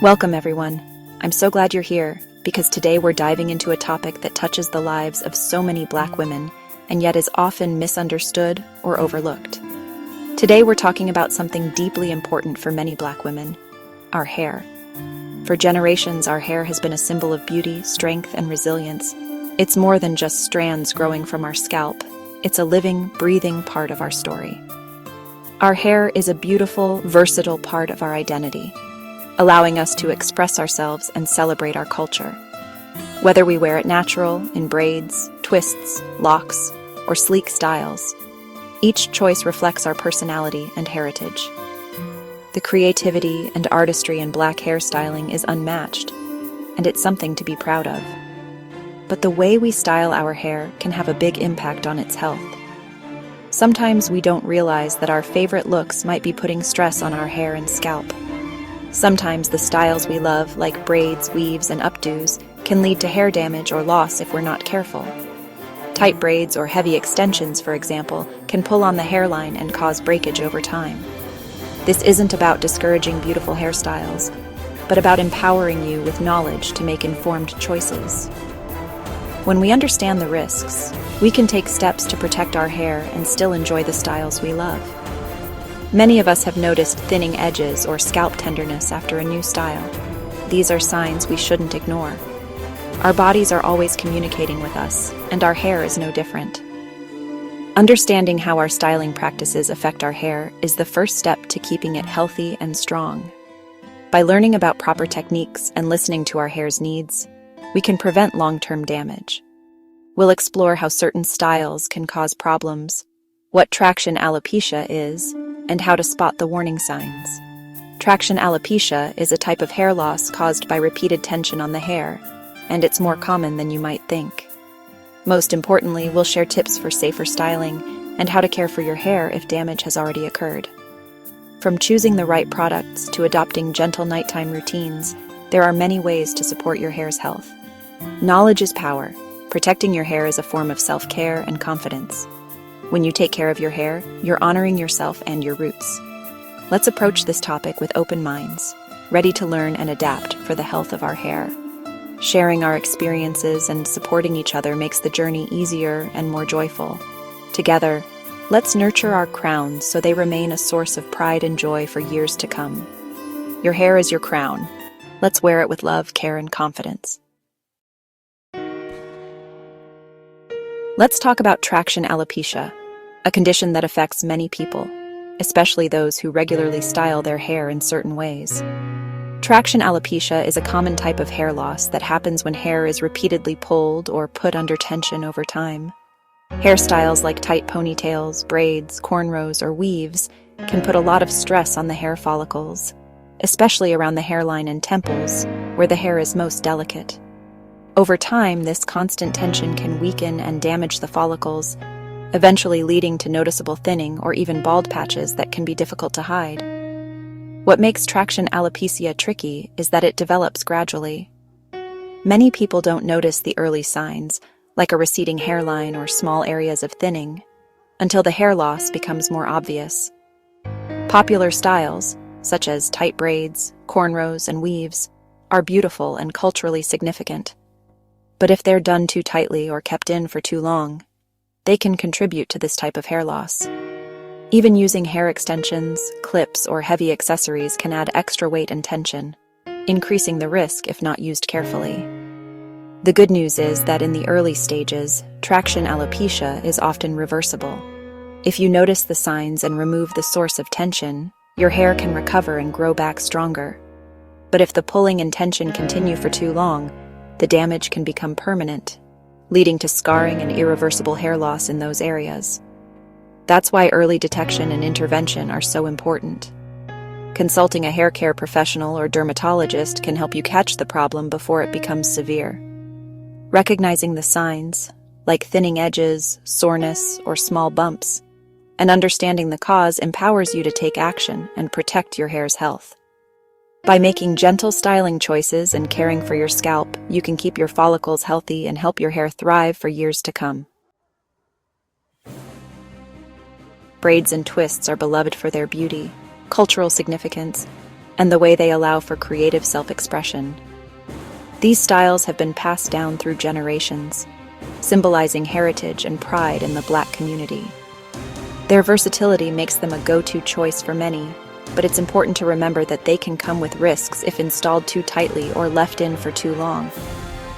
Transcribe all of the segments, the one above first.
Welcome, everyone. I'm so glad you're here because today we're diving into a topic that touches the lives of so many Black women and yet is often misunderstood or overlooked. Today we're talking about something deeply important for many Black women: our hair. For generations, our hair has been a symbol of beauty, strength, and resilience. It's more than just strands growing from our scalp. It's a living, breathing part of our story. Our hair is a beautiful, versatile part of our identity, allowing us to express ourselves and celebrate our culture. Whether we wear it natural, in braids, twists, locks, or sleek styles, each choice reflects our personality and heritage. The creativity and artistry in Black hairstyling is unmatched, and it's something to be proud of. But the way we style our hair can have a big impact on its health. Sometimes we don't realize that our favorite looks might be putting stress on our hair and scalp. Sometimes the styles we love, like braids, weaves, and updos, can lead to hair damage or loss if we're not careful. Tight braids or heavy extensions, for example, can pull on the hairline and cause breakage over time. This isn't about discouraging beautiful hairstyles, but about empowering you with knowledge to make informed choices. When we understand the risks, we can take steps to protect our hair and still enjoy the styles we love. Many of us have noticed thinning edges or scalp tenderness after a new style. These are signs we shouldn't ignore. Our bodies are always communicating with us, and our hair is no different. Understanding how our styling practices affect our hair is the first step to keeping it healthy and strong. By learning about proper techniques and listening to our hair's needs, we can prevent long-term damage. We'll explore how certain styles can cause problems, what traction alopecia is, and how to spot the warning signs. Traction alopecia is a type of hair loss caused by repeated tension on the hair, and it's more common than you might think. Most importantly, we'll share tips for safer styling and how to care for your hair if damage has already occurred. From choosing the right products to adopting gentle nighttime routines, there are many ways to support your hair's health. Knowledge is power. Protecting your hair is a form of self-care and confidence. When you take care of your hair, you're honoring yourself and your roots. Let's approach this topic with open minds, ready to learn and adapt for the health of our hair. Sharing our experiences and supporting each other makes the journey easier and more joyful. Together, let's nurture our crowns so they remain a source of pride and joy for years to come. Your hair is your crown. Let's wear it with love, care, and confidence. Let's talk about traction alopecia, a condition that affects many people, especially those who regularly style their hair in certain ways. Traction alopecia is a common type of hair loss that happens when hair is repeatedly pulled or put under tension over time. Hairstyles like tight ponytails, braids, cornrows, or weaves can put a lot of stress on the hair follicles, especially around the hairline and temples, where the hair is most delicate. Over time, this constant tension can weaken and damage the follicles, eventually leading to noticeable thinning or even bald patches that can be difficult to hide. What makes traction alopecia tricky is that it develops gradually. Many people don't notice the early signs, like a receding hairline or small areas of thinning, until the hair loss becomes more obvious. Popular styles, such as tight braids, cornrows, and weaves, are beautiful and culturally significant. But if they're done too tightly or kept in for too long, they can contribute to this type of hair loss. Even using hair extensions, clips, or heavy accessories can add extra weight and tension, increasing the risk if not used carefully. The good news is that in the early stages, traction alopecia is often reversible. If you notice the signs and remove the source of tension, your hair can recover and grow back stronger. But if the pulling and tension continue for too long, the damage can become permanent, leading to scarring and irreversible hair loss in those areas. That's why early detection and intervention are so important. Consulting a hair care professional or dermatologist can help you catch the problem before it becomes severe. Recognizing the signs, like thinning edges, soreness, or small bumps, and understanding the cause empowers you to take action and protect your hair's health. By making gentle styling choices and caring for your scalp, you can keep your follicles healthy and help your hair thrive for years to come. Braids and twists are beloved for their beauty, cultural significance, and the way they allow for creative self-expression. These styles have been passed down through generations, symbolizing heritage and pride in the Black community. Their versatility makes them a go-to choice for many, but it's important to remember that they can come with risks if installed too tightly or left in for too long.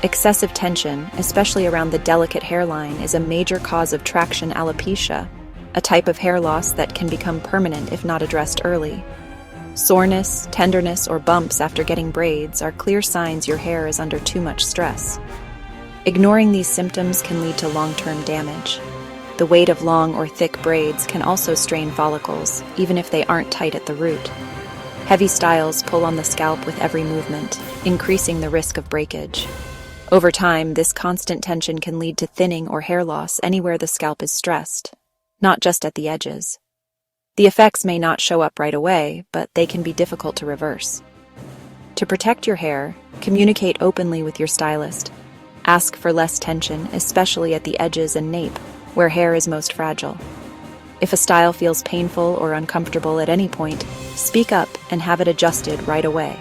Excessive tension, especially around the delicate hairline, is a major cause of traction alopecia, a type of hair loss that can become permanent if not addressed early. Soreness, tenderness, or bumps after getting braids are clear signs your hair is under too much stress. Ignoring these symptoms can lead to long-term damage. The weight of long or thick braids can also strain follicles, even if they aren't tight at the root. Heavy styles pull on the scalp with every movement, increasing the risk of breakage. Over time, this constant tension can lead to thinning or hair loss anywhere the scalp is stressed, not just at the edges. The effects may not show up right away, but they can be difficult to reverse. To protect your hair, communicate openly with your stylist. Ask for less tension, especially at the edges and nape, where hair is most fragile. If a style feels painful or uncomfortable at any point, speak up and have it adjusted right away.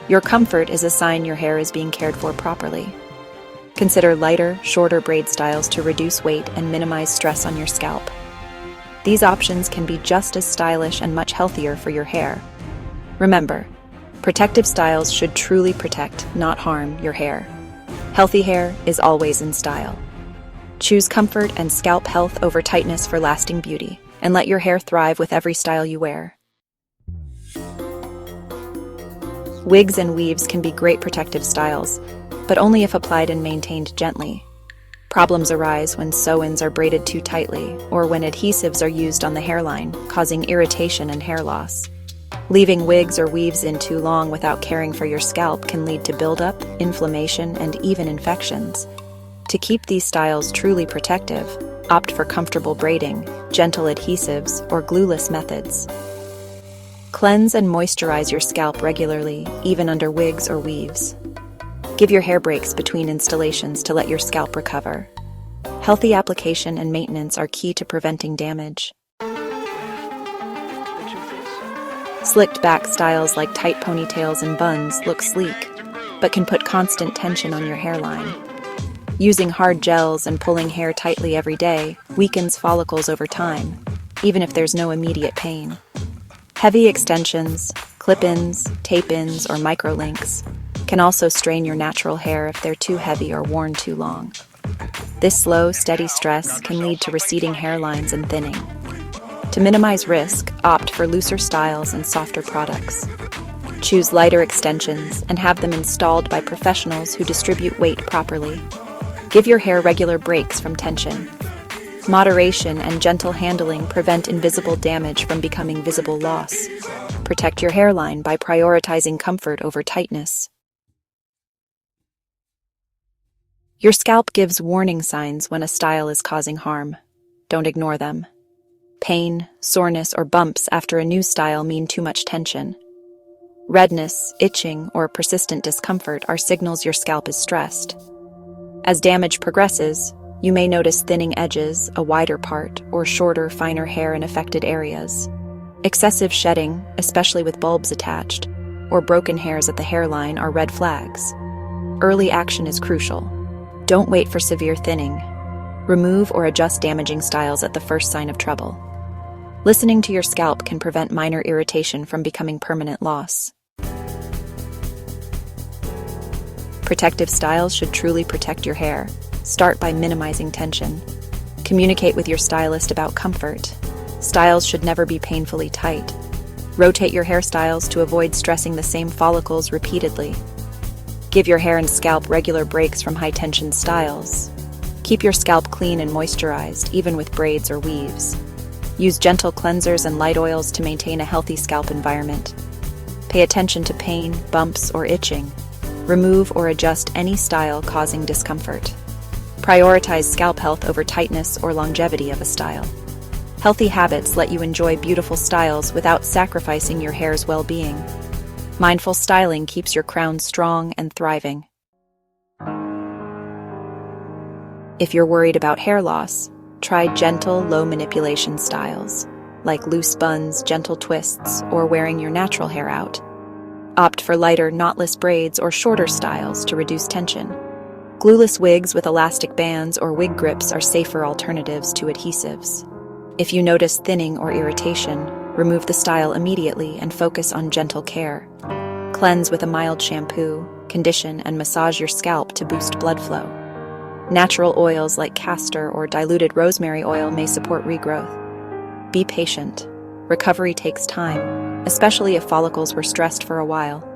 Your comfort is a sign your hair is being cared for properly. Consider lighter, shorter braid styles to reduce weight and minimize stress on your scalp. These options can be just as stylish and much healthier for your hair. Remember, protective styles should truly protect, not harm, your hair. Healthy hair is always in style. Choose comfort and scalp health over tightness for lasting beauty, and let your hair thrive with every style you wear. Wigs and weaves can be great protective styles, but only if applied and maintained gently. Problems arise when sew-ins are braided too tightly, or when adhesives are used on the hairline, causing irritation and hair loss. Leaving wigs or weaves in too long without caring for your scalp can lead to buildup, inflammation, and even infections. To keep these styles truly protective, opt for comfortable braiding, gentle adhesives, or glueless methods. Cleanse and moisturize your scalp regularly, even under wigs or weaves. Give your hair breaks between installations to let your scalp recover. Healthy application and maintenance are key to preventing damage. Slicked back styles like tight ponytails and buns look sleek, but can put constant tension on your hairline. Using hard gels and pulling hair tightly every day weakens follicles over time, even if there's no immediate pain. Heavy extensions, clip-ins, tape-ins, or microlinks can also strain your natural hair if they're too heavy or worn too long. This slow, steady stress can lead to receding hairlines and thinning. To minimize risk, opt for looser styles and softer products. Choose lighter extensions and have them installed by professionals who distribute weight properly. Give your hair regular breaks from tension. Moderation and gentle handling prevent invisible damage from becoming visible loss. Protect your hairline by prioritizing comfort over tightness. Your scalp gives warning signs when a style is causing harm. Don't ignore them. Pain, soreness, or bumps after a new style mean too much tension. Redness, itching, or persistent discomfort are signals your scalp is stressed. As damage progresses, you may notice thinning edges, a wider part, or shorter, finer hair in affected areas. Excessive shedding, especially with bulbs attached, or broken hairs at the hairline are red flags. Early action is crucial. Don't wait for severe thinning. Remove or adjust damaging styles at the first sign of trouble. Listening to your scalp can prevent minor irritation from becoming permanent loss. Protective styles should truly protect your hair. Start by minimizing tension. Communicate with your stylist about comfort. Styles should never be painfully tight. Rotate your hairstyles to avoid stressing the same follicles repeatedly. Give your hair and scalp regular breaks from high-tension styles. Keep your scalp clean and moisturized, even with braids or weaves. Use gentle cleansers and light oils to maintain a healthy scalp environment. Pay attention to pain, bumps, or itching. Remove or adjust any style causing discomfort. Prioritize scalp health over tightness or longevity of a style. Healthy habits let you enjoy beautiful styles without sacrificing your hair's well-being. Mindful styling keeps your crown strong and thriving. If you're worried about hair loss, try gentle, low manipulation styles, like loose buns, gentle twists, or wearing your natural hair out. Opt for lighter, knotless braids or shorter styles to reduce tension. Glueless wigs with elastic bands or wig grips are safer alternatives to adhesives. If you notice thinning or irritation, remove the style immediately and focus on gentle care. Cleanse with a mild shampoo, condition, and massage your scalp to boost blood flow. Natural oils like castor or diluted rosemary oil may support regrowth. Be patient. Recovery takes time, especially if follicles were stressed for a while.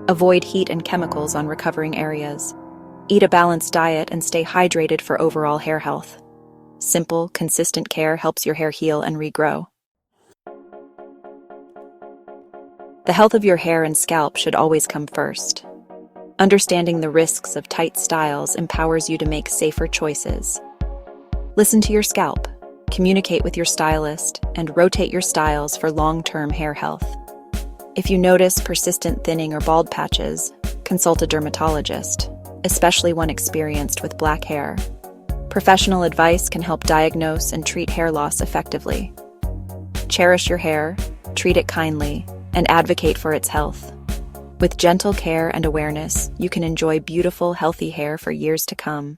Avoid heat and chemicals on recovering areas. Eat a balanced diet and stay hydrated for overall hair health. Simple, consistent care helps your hair heal and regrow. The health of your hair and scalp should always come first. Understanding the risks of tight styles empowers you to make safer choices. Listen to your scalp, communicate with your stylist, and rotate your styles for long-term hair health. If you notice persistent thinning or bald patches, consult a dermatologist, especially one experienced with black hair. Professional advice can help diagnose and treat hair loss effectively. Cherish your hair, treat it kindly, and advocate for its health. With gentle care and awareness, you can enjoy beautiful, healthy hair for years to come.